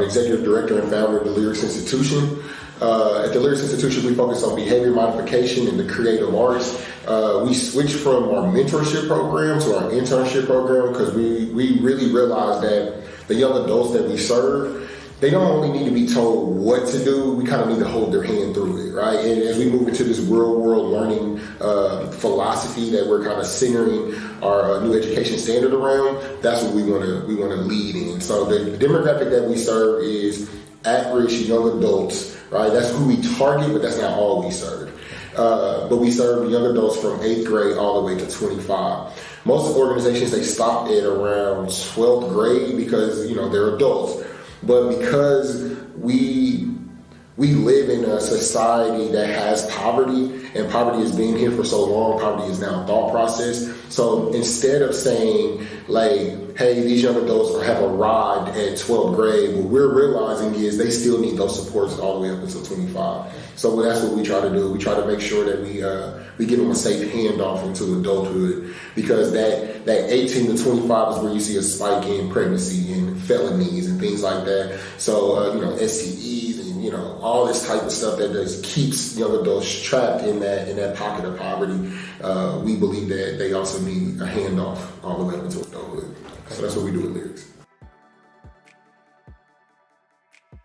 the executive director and founder of the Lyrik Institution. At the Lyrik Institution, we focus on behavior modification and the creative arts. We switched from our mentorship program to our internship program because we really realized that the young adults that we serve, they don't only need to be told what to do, we kind of need to hold their hand through it, right? And as we move into this real world learning philosophy that we're kind of centering our new education standard around, that's what we want to lead in. So the demographic that we serve is at-risk young adults, right? That's who we target, but that's not all we serve. But we serve young adults from 8th grade all the way to 25. Most organizations, they stop at around 12th grade because, they're adults. But because we live in a society that has poverty, and poverty has been here for so long, poverty is now a thought process. So instead of saying, hey, these young adults have arrived at 12th grade, what we're realizing is they still need those supports all the way up until 25. So that's what we try to do. We try to make sure that we give them a safe handoff into adulthood, because that 18 to 25 is where you see a spike in pregnancy and felonies and things like that. So, STEs and, all this type of stuff that just keeps young adults trapped in that pocket of poverty. We believe that they also need a handoff all the way up into adulthood. So that's what we do with Lyriks.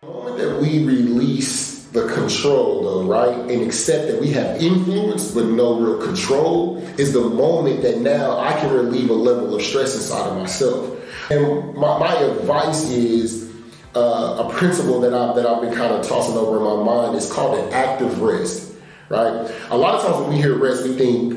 The moment that we release the control, though, right, and accept that we have influence but no real control, is the moment that now I can relieve a level of stress inside of myself. And my advice is a principle that I've been kind of tossing over in my mind is called an active rest, right? A lot of times when we hear rest, we think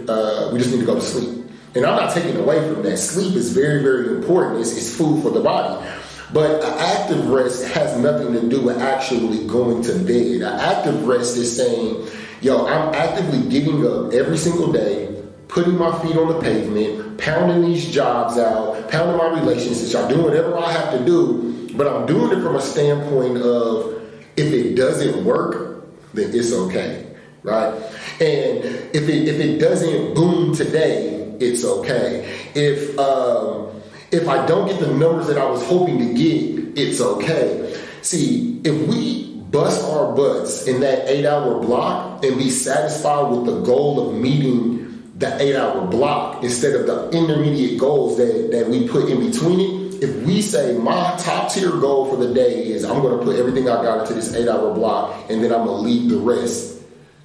we just need to go to sleep. And I'm not taking away from that. Sleep is very, very important. It's food for the body. But an active rest has nothing to do with actually going to bed. An active rest is saying, I'm actively getting up every single day, putting my feet on the pavement, pounding these jobs out, pounding my relationships. I'm doing whatever I have to do, but I'm doing it from a standpoint of, if it doesn't work, then it's okay, right? And if it doesn't boom today, it's okay. If I don't get the numbers that I was hoping to get, it's okay. See, if we bust our butts in that 8-hour block and be satisfied with the goal of meeting the 8-hour block instead of the intermediate goals that we put in between it, if we say my top tier goal for the day is I'm going to put everything I got into this 8-hour block and then I'm going to leave the rest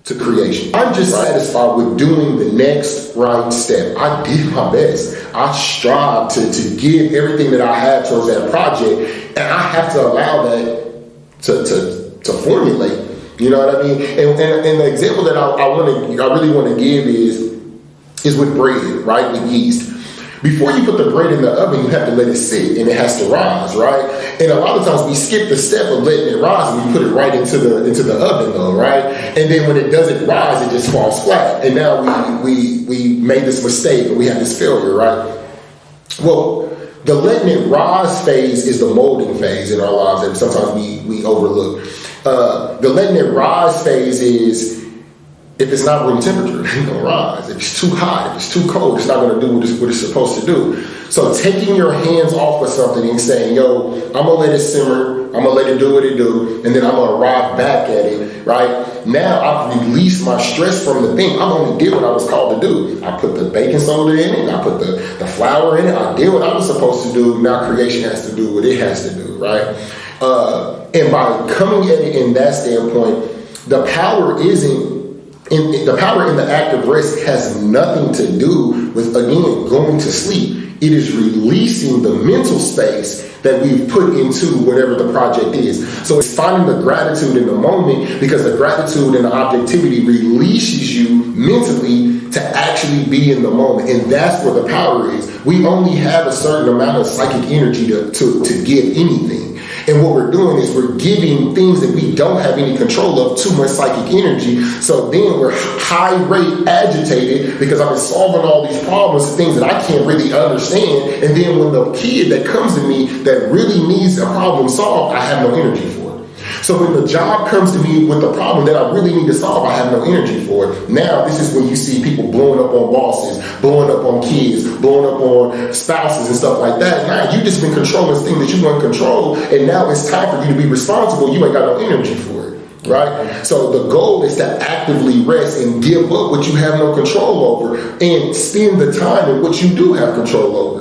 to creation. I'm just satisfied with doing the next right step. I did my best. I strive to give everything that I have towards that project, and I have to allow that to formulate. You know what I mean? And the example that I really want to give is with bread, right? With yeast. Before you put the bread in the oven, you have to let it sit and it has to rise, right? And a lot of times we skip the step of letting it rise and we put it right into the oven though, right? And then when it doesn't rise, it just falls flat. And now we made this mistake and we have this failure, right? Well, the letting it rise phase is the molding phase in our lives that sometimes we overlook. The letting it rise phase is, if it's not room temperature, it's going to rise. If it's too hot, if it's too cold, it's not going to do what it's supposed to do. So taking your hands off of something and saying, I'm going to let it simmer, I'm going to let it do what it do, and then I'm going to arrive back at it, right? Now I've released my stress from the thing. I've only did what I was called to do. I put the baking soda in it, I put the flour in it, I did what I was supposed to do. Now creation has to do what it has to do, right? And by coming at it in that standpoint, the power in the active rest has nothing to do with, again, going to sleep. It is releasing the mental space that we've put into whatever the project is. So it's finding the gratitude in the moment, because the gratitude and the objectivity releases you mentally to actually be in the moment. And that's where the power is. We only have a certain amount of psychic energy to give anything. And what we're doing is we're giving things that we don't have any control of too much psychic energy. So then we're high rate agitated because I've been solving all these problems, things that I can't really understand. And then when the kid that comes to me that really needs a problem solved, I have no energy for it. So when the job comes to me with a problem that I really need to solve, I have no energy for it. Now, this is when you see people blowing up on bosses, blowing up on kids, blowing up on spouses and stuff like that. Now, you just been controlling this thing that you want to control, and now it's time for you to be responsible. You ain't got no energy for it. Right? So the goal is to actively rest and give up what you have no control over and spend the time in what you do have control over.